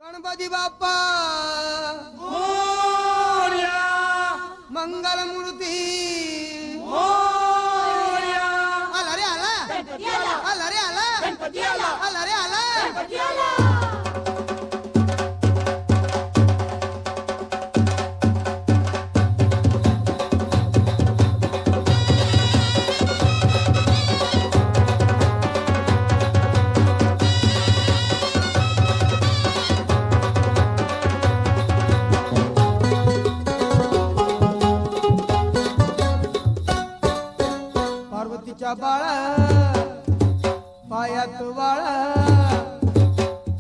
गणपती बाप्पा मोरया, मंगल मूर्ती मोरया, आला रे आला गणपती आला, आला रे आला गणपती आला, आला रे आला गणपती आला. पार्वतीच्या बाळा पायात वाळा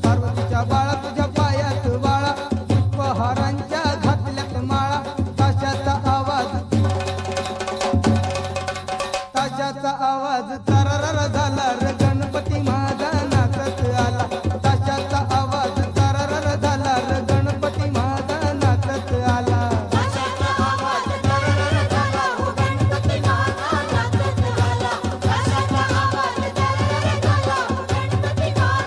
पार्वतीच्या बाळा तुझ्या पायात वाळा पुष्पहारांच्या घातल्यात माळा ताशाचा आवाज तररर झाला रे गणपती माझा नाचत आला ताशाचा आवाज तररर झाला रे गणपती माझा नाचत आला ताशाचा आवाज तररर झाला, हो गणपती माझा नाचत आला. ताशाचा आवाज तररर झाला, हो गणपती माझा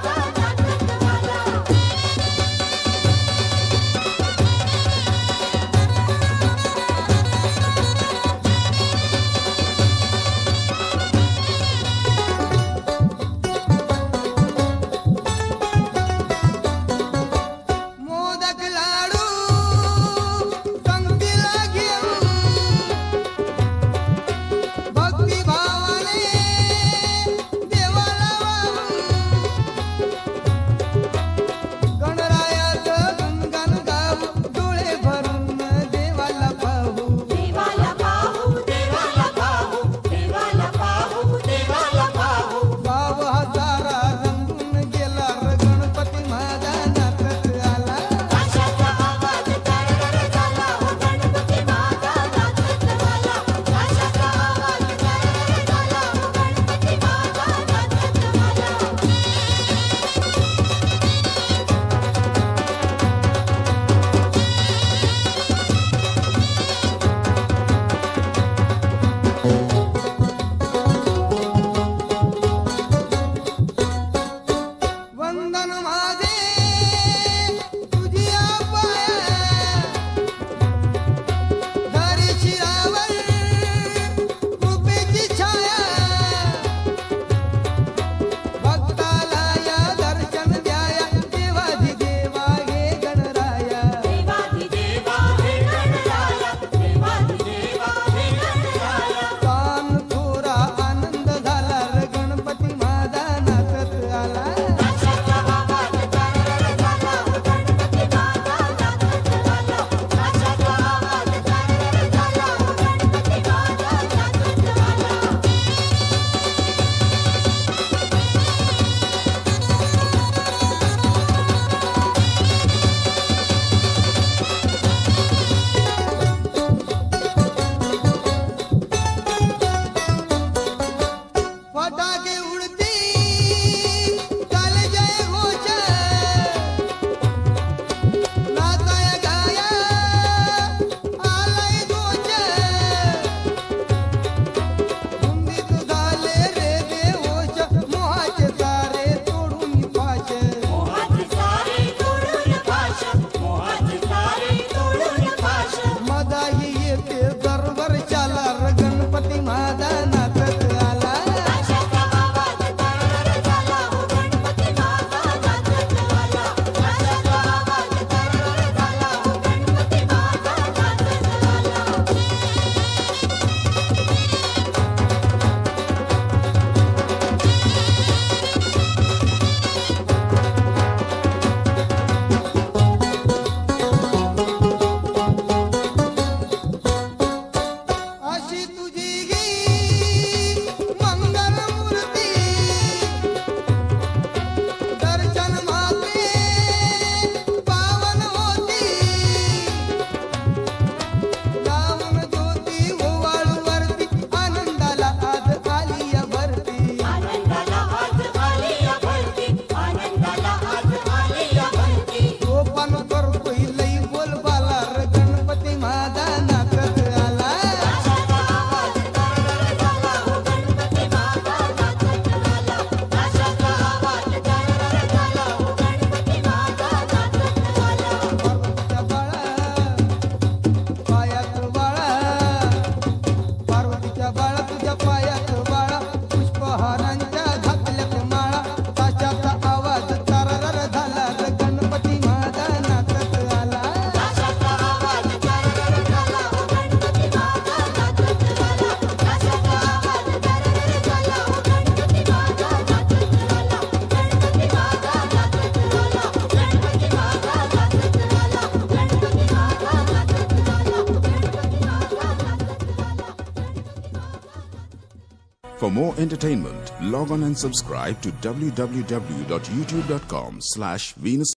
For more entertainment, log on and subscribe to www.youtube.com/Venus.